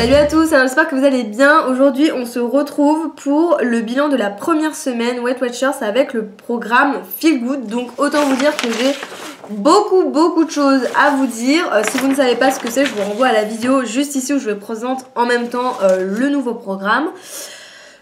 Salut à tous, alors j'espère que vous allez bien. Aujourd'hui on se retrouve pour le bilan de la première semaine Weight Watchers avec le programme Feel Good. Donc autant vous dire que j'ai beaucoup de choses à vous dire. Si vous ne savez pas ce que c'est, je vous renvoie à la vidéo juste ici où je vous présente en même temps le nouveau programme.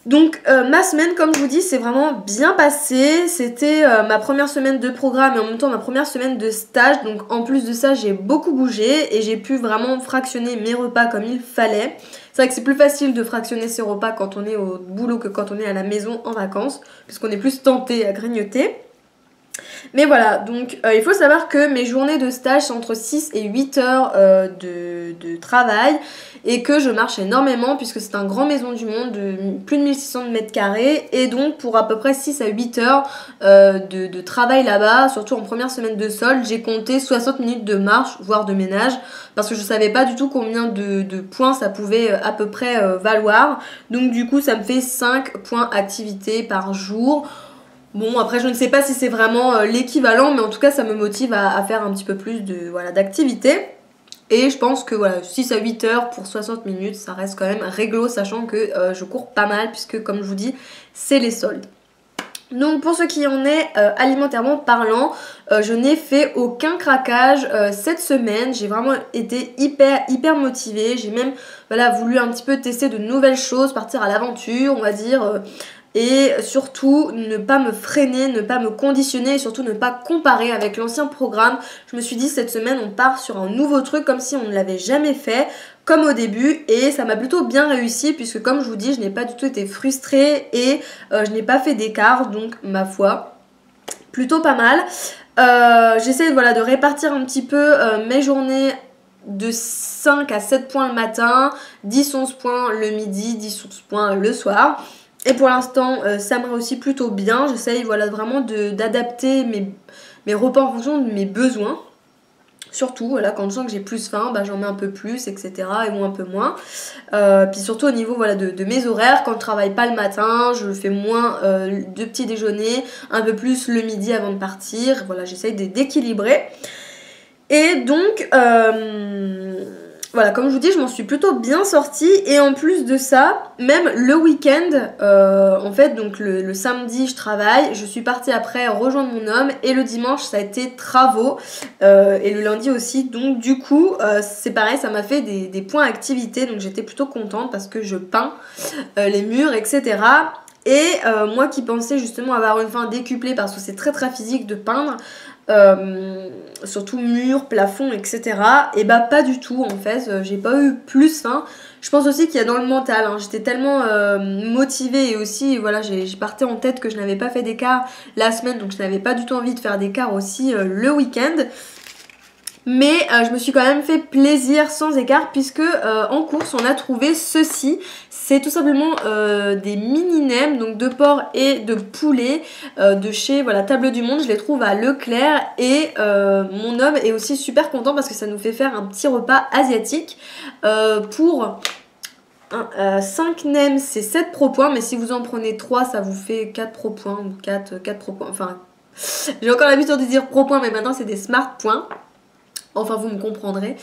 Donc ma semaine, comme je vous dis, c'est vraiment bien passé. C'était ma première semaine de programme et en même temps ma première semaine de stage. Donc en plus de ça, j'ai beaucoup bougé et j'ai pu vraiment fractionner mes repas comme il fallait. C'est vrai que c'est plus facile de fractionner ses repas quand on est au boulot que quand on est à la maison en vacances, puisqu'on est plus tenté à grignoter. Mais voilà, donc il faut savoir que mes journées de stage sont entre 6 et 8 heures de travail et que je marche énormément puisque c'est un grand maison du monde de plus de 1600 mètres carrés et donc pour à peu près 6 à 8 heures de travail là-bas, surtout en première semaine de solde, j'ai compté 60 minutes de marche, voire de ménage parce que je savais pas du tout combien de points ça pouvait à peu près valoir. Donc du coup ça me fait 5 points activité par jour. Bon, après je ne sais pas si c'est vraiment l'équivalent, mais en tout cas ça me motive à faire un petit peu plus d'activité. Et je pense que voilà, 6 à 8 heures pour 60 minutes, ça reste quand même réglo, sachant que je cours pas mal, puisque comme je vous dis, c'est les soldes. Donc pour ce qui en est alimentairement parlant, je n'ai fait aucun craquage cette semaine. J'ai vraiment été hyper motivée. J'ai même voulu un petit peu tester de nouvelles choses, partir à l'aventure, on va dire. Et surtout ne pas me freiner, ne pas me conditionner et surtout ne pas comparer avec l'ancien programme. Je me suis dit cette semaine on part sur un nouveau truc comme si on ne l'avait jamais fait comme au début et ça m'a plutôt bien réussi puisque comme je vous dis je n'ai pas du tout été frustrée et je n'ai pas fait d'écart donc ma foi plutôt pas mal. J'essaie de répartir un petit peu mes journées de 5 à 7 points le matin, 10-11 points le midi, 10-11 points le soir. Et pour l'instant, ça me réussit plutôt bien. J'essaye vraiment d'adapter mes repas en fonction de mes besoins. Surtout, quand je sens que j'ai plus faim, j'en mets un peu plus, etc. ou un peu moins. Puis surtout au niveau de mes horaires, quand je travaille pas le matin, je fais moins de petit déjeuner, un peu plus le midi avant de partir. Voilà, j'essaye d'équilibrer. Et donc... Voilà, comme je vous dis, je m'en suis plutôt bien sortie et en plus de ça, même le week-end, en fait, donc le samedi je travaille, je suis partie après rejoindre mon homme et le dimanche ça a été travaux et le lundi aussi, donc du coup c'est pareil, ça m'a fait des points activité, donc j'étais plutôt contente parce que je peins les murs, etc. Et moi qui pensais justement avoir une faim décuplée parce que c'est très physique de peindre, surtout murs, plafonds, etc. Et pas du tout en fait, j'ai pas eu plus faim. Je pense aussi qu'il y a dans le mental, hein. J'étais tellement motivée et aussi j'ai parté en tête que je n'avais pas fait d'écart la semaine, donc je n'avais pas du tout envie de faire d'écart aussi le week-end. Mais je me suis quand même fait plaisir sans écart puisque en course on a trouvé ceci. C'est tout simplement des mini nems, donc de porc et de poulet de chez Table du Monde. Je les trouve à Leclerc et mon homme est aussi super content parce que ça nous fait faire un petit repas asiatique pour 5 nems c'est 7 pro points, mais si vous en prenez 3 ça vous fait 4 pro points ou 4 pro points. Enfin, j'ai encore l'habitude de dire pro points mais maintenant c'est des smart points. Enfin vous me comprendrez,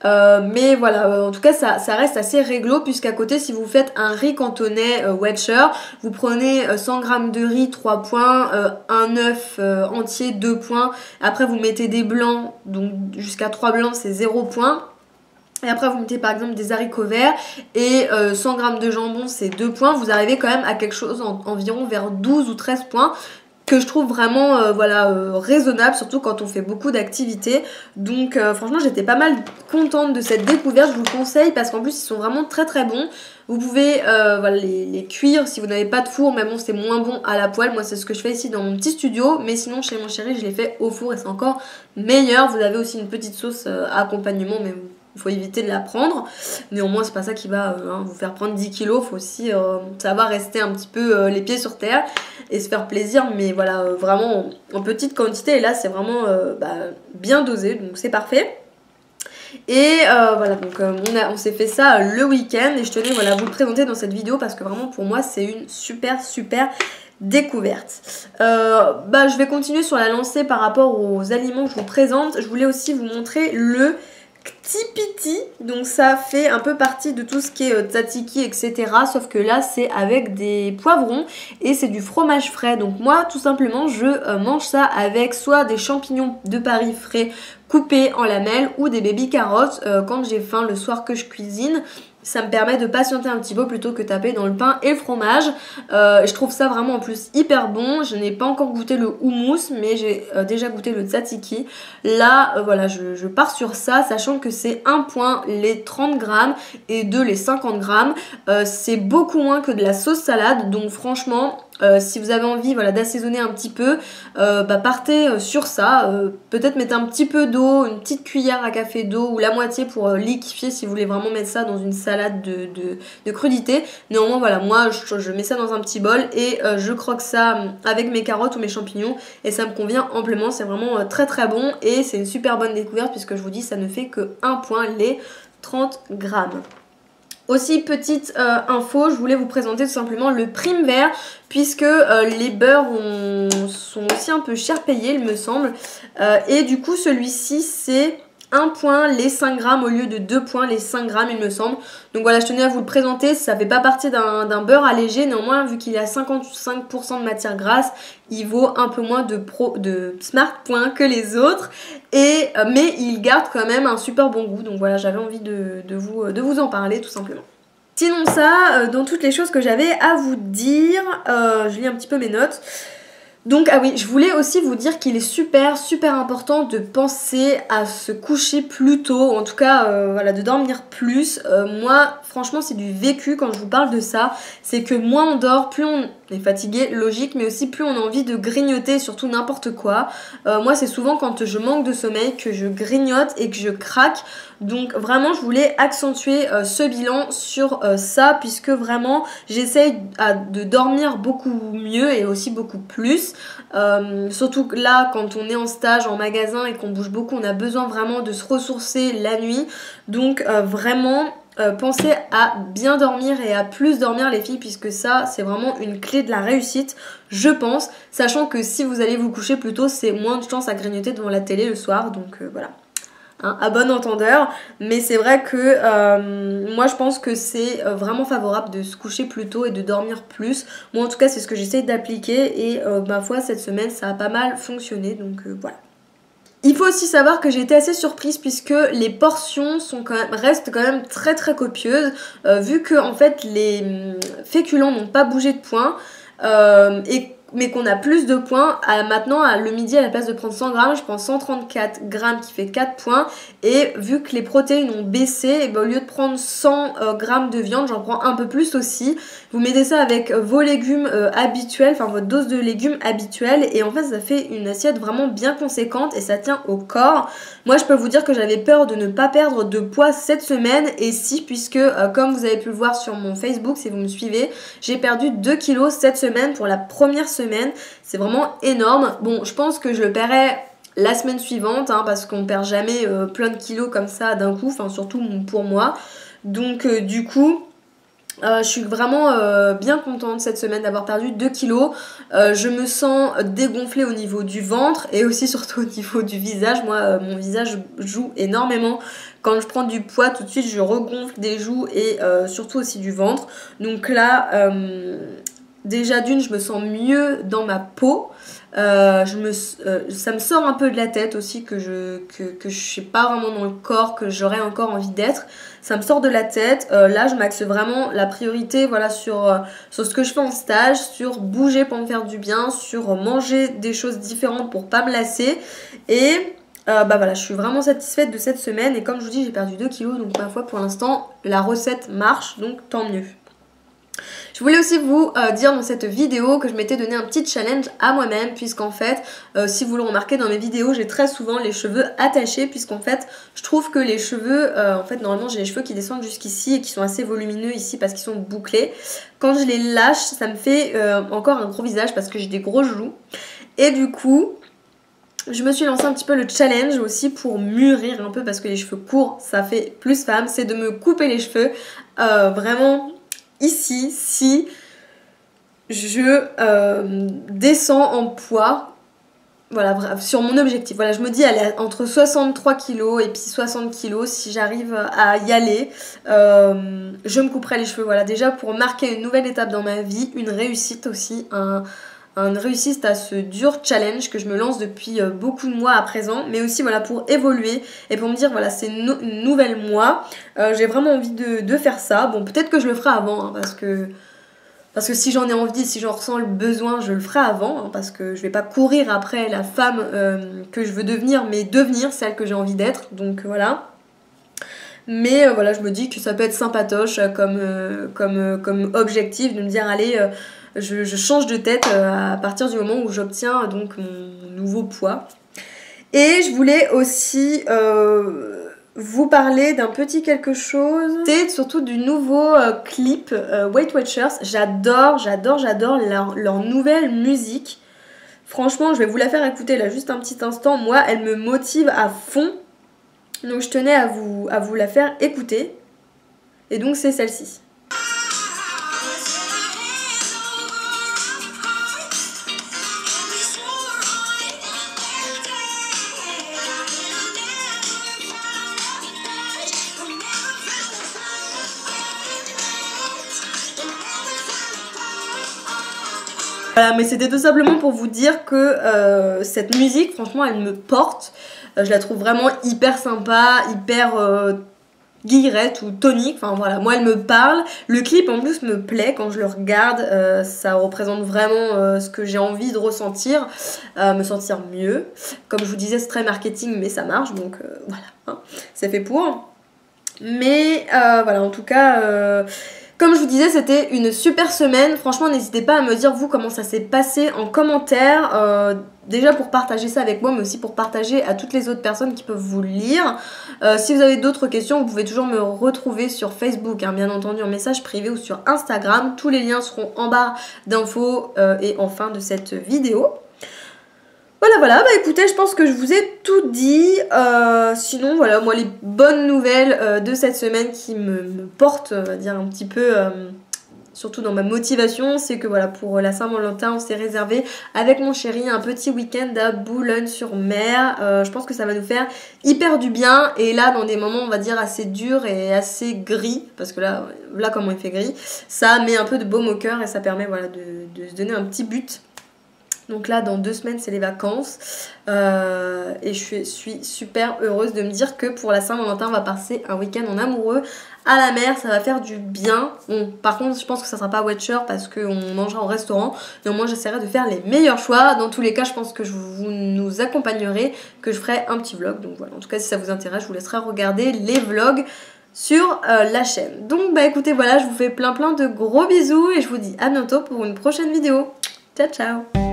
mais voilà, en tout cas ça reste assez réglo puisqu'à côté si vous faites un riz cantonais Watcher, vous prenez 100 g de riz 3 points, un œuf entier 2 points, après vous mettez des blancs, donc jusqu'à 3 blancs c'est 0 points. Et après vous mettez par exemple des haricots verts et 100 g de jambon c'est 2 points, vous arrivez quand même à quelque chose environ vers 12 ou 13 points que je trouve vraiment raisonnable, surtout quand on fait beaucoup d'activités. Donc franchement j'étais pas mal contente de cette découverte, je vous le conseille parce qu'en plus ils sont vraiment très bons. Vous pouvez les cuire si vous n'avez pas de four, mais bon c'est moins bon à la poêle, moi c'est ce que je fais ici dans mon petit studio, mais sinon chez mon chéri je les fais au four et c'est encore meilleur. Vous avez aussi une petite sauce à accompagnement, mais il faut éviter de la prendre. Néanmoins, c'est pas ça qui va vous faire prendre 10 kilos. Il faut aussi savoir rester un petit peu les pieds sur terre et se faire plaisir. Mais voilà, vraiment en petite quantité. Et là, c'est vraiment bien dosé. Donc, c'est parfait. Et donc on s'est fait ça le week-end. Et je tenais vous le présenter dans cette vidéo parce que vraiment, pour moi, c'est une super découverte. Je vais continuer sur la lancée par rapport aux aliments que je vous présente. Je voulais aussi vous montrer le Tipiti, donc ça fait un peu partie de tout ce qui est tzatziki, etc. Sauf que là c'est avec des poivrons et c'est du fromage frais. Donc moi tout simplement je mange ça avec soit des champignons de Paris frais coupés en lamelles ou des baby carottes quand j'ai faim le soir que je cuisine. Ça me permet de patienter un petit peu plutôt que taper dans le pain et le fromage. Je trouve ça vraiment en plus hyper bon. Je n'ai pas encore goûté le houmous, mais j'ai déjà goûté le tzatziki. Là, voilà, je pars sur ça, sachant que c'est 1 point les 30 grammes et 2 les 50 grammes. C'est beaucoup moins que de la sauce salade, donc franchement... si vous avez envie voilà, d'assaisonner un petit peu, partez sur ça. Peut-être mettez un petit peu d'eau, une petite cuillère à café d'eau ou la moitié pour liquéfier si vous voulez vraiment mettre ça dans une salade de crudité. Néanmoins, voilà, moi je mets ça dans un petit bol et je croque ça avec mes carottes ou mes champignons et ça me convient amplement. C'est vraiment très très bon et c'est une super bonne découverte puisque je vous dis ça ne fait que 1 point les 30 grammes. Aussi petite info, je voulais vous présenter tout simplement le prime vert puisque les beurres sont aussi un peu cher payés il me semble et du coup celui-ci c'est 1 point les 5 grammes au lieu de 2 points les 5 grammes il me semble. Donc voilà, je tenais à vous le présenter, ça fait pas partie d'un beurre allégé, néanmoins vu qu'il a 55% de matière grasse, il vaut un peu moins de smart points que les autres, mais il garde quand même un super bon goût, donc voilà, j'avais envie de vous en parler tout simplement. Sinon ça, dans toutes les choses que j'avais à vous dire, je lis un petit peu mes notes. Donc ah oui, je voulais aussi vous dire qu'il est super important de penser à se coucher plus tôt, en tout cas voilà, de dormir plus. Moi franchement c'est du vécu quand je vous parle de ça, c'est que moins on dort, plus on est fatigué, logique, mais aussi plus on a envie de grignoter, surtout n'importe quoi. Moi c'est souvent quand je manque de sommeil que je grignote et que je craque. Donc vraiment je voulais accentuer ce bilan sur ça puisque vraiment j'essaye de dormir beaucoup mieux et aussi beaucoup plus. Surtout que là quand on est en stage en magasin et qu'on bouge beaucoup, on a besoin vraiment de se ressourcer la nuit. Donc vraiment pensez à bien dormir et à plus dormir les filles puisque ça c'est vraiment une clé de la réussite je pense, sachant que si vous allez vous coucher plus tôt c'est moins de chance à grignoter devant la télé le soir, donc voilà. Hein, à bon entendeur, mais c'est vrai que moi je pense que c'est vraiment favorable de se coucher plus tôt et de dormir plus. Moi en tout cas c'est ce que j'essaie d'appliquer et ma foi cette semaine ça a pas mal fonctionné, donc voilà. Il faut aussi savoir que j'ai été assez surprise puisque les portions restent quand même très copieuses vu que en fait les féculents n'ont pas bougé de point mais qu'on a plus de points. Maintenant, le midi, à la place de prendre 100 grammes, je prends 134 grammes qui fait 4 points. Et vu que les protéines ont baissé, et ben, au lieu de prendre 100 grammes de viande, j'en prends un peu plus aussi. Vous mettez ça avec vos légumes habituels, enfin votre dose de légumes habituelle. Et en fait, ça fait une assiette vraiment bien conséquente et ça tient au corps. Moi, je peux vous dire que j'avais peur de ne pas perdre de poids cette semaine. Et si, puisque comme vous avez pu le voir sur mon Facebook, si vous me suivez, j'ai perdu 2 kilos cette semaine pour la première semaine. C'est vraiment énorme. Bon, je pense que je le paierai la semaine suivante hein, parce qu'on perd jamais plein de kilos comme ça d'un coup, enfin surtout pour moi. Donc du coup je suis vraiment bien contente cette semaine d'avoir perdu 2 kilos. Je me sens dégonflée au niveau du ventre et aussi surtout au niveau du visage. Moi mon visage joue énormément. Quand je prends du poids tout de suite je regonfle des joues et surtout aussi du ventre. Donc là déjà d'une, je me sens mieux dans ma peau. Ça me sort un peu de la tête aussi que je suis pas vraiment dans le corps que j'aurais encore envie d'être. Ça me sort de la tête. Là, je m'axe vraiment la priorité voilà, sur ce que je fais en stage, sur bouger pour me faire du bien, sur manger des choses différentes pour pas me lasser. Et voilà, je suis vraiment satisfaite de cette semaine. Et comme je vous dis, j'ai perdu 2 kilos. Donc ma foi, pour l'instant, la recette marche. Donc tant mieux. Je voulais aussi vous dire dans cette vidéo que je m'étais donné un petit challenge à moi-même puisqu'en fait, si vous le remarquez dans mes vidéos, j'ai très souvent les cheveux attachés puisqu'en fait, je trouve que les cheveux, en fait normalement j'ai les cheveux qui descendent jusqu'ici et qui sont assez volumineux ici parce qu'ils sont bouclés. Quand je les lâche, ça me fait encore un gros visage parce que j'ai des gros joues et du coup... Je me suis lancé un petit peu le challenge aussi pour mûrir un peu parce que les cheveux courts ça fait plus femme, c'est de me couper les cheveux vraiment... Ici, si je descends en poids, voilà, sur mon objectif. Voilà, je me dis, allez, entre 63 kilos et puis 60 kilos, si j'arrive à y aller, je me couperai les cheveux. Voilà, déjà pour marquer une nouvelle étape dans ma vie, une réussite aussi, une réussite à ce dur challenge que je me lance depuis beaucoup de mois à présent, mais aussi voilà pour évoluer et pour me dire voilà c'est une nouvelle moi, j'ai vraiment envie de faire ça. Bon, peut-être que je le ferai avant, hein, parce que si j'en ai envie, si j'en ressens le besoin, je le ferai avant, hein, parce que je vais pas courir après la femme que je veux devenir, mais devenir celle que j'ai envie d'être, donc voilà. Mais voilà, je me dis que ça peut être sympatoche comme objectif, de me dire allez, je change de tête à partir du moment où j'obtiens donc mon nouveau poids. Et je voulais aussi vous parler d'un petit quelque chose. C'est surtout du nouveau clip Weight Watchers. J'adore leur nouvelle musique. Franchement, je vais vous la faire écouter là juste un petit instant. Moi, elle me motive à fond. Donc je tenais à vous la faire écouter. Et donc c'est celle-ci. Voilà, mais c'était tout simplement pour vous dire que cette musique, franchement, elle me porte. Je la trouve vraiment hyper sympa, hyper guillerette ou tonique. Enfin voilà, moi elle me parle. Le clip en plus me plaît quand je le regarde. Ça représente vraiment ce que j'ai envie de ressentir, me sentir mieux. Comme je vous disais, c'est très marketing, mais ça marche. Donc voilà, hein, c'est fait pour. Mais voilà, en tout cas... comme je vous disais, c'était une super semaine. Franchement, n'hésitez pas à me dire, vous, comment ça s'est passé en commentaire. Déjà pour partager ça avec moi, mais aussi pour partager à toutes les autres personnes qui peuvent vous lire. Si vous avez d'autres questions, vous pouvez toujours me retrouver sur Facebook, hein, bien entendu, en message privé ou sur Instagram. Tous les liens seront en barre d'infos et en fin de cette vidéo. Voilà, bah écoutez, je pense que je vous ai tout dit. Sinon, voilà, moi les bonnes nouvelles de cette semaine qui me portent, on va dire un petit peu, surtout dans ma motivation, c'est que voilà, pour la Saint-Valentin, on s'est réservé avec mon chéri un petit week-end à Boulogne-sur-Mer. Je pense que ça va nous faire hyper du bien. Et là, dans des moments, on va dire, assez durs et assez gris, parce que là comment il fait gris, ça met un peu de baume au cœur et ça permet voilà, de se donner un petit but. Donc là, dans 2 semaines, c'est les vacances. Et je suis super heureuse de me dire que pour la Saint-Valentin, on va passer un week-end en amoureux à la mer. Ça va faire du bien. Bon, par contre, je pense que ça sera pas Watcher parce qu'on mangera au restaurant. Néanmoins, j'essaierai de faire les meilleurs choix. Dans tous les cas, je pense que vous nous accompagnerez, que je ferai un petit vlog. Donc voilà, en tout cas, si ça vous intéresse, je vous laisserai regarder les vlogs sur la chaîne. Donc bah écoutez, voilà, je vous fais plein de gros bisous et je vous dis à bientôt pour une prochaine vidéo. Ciao, ciao!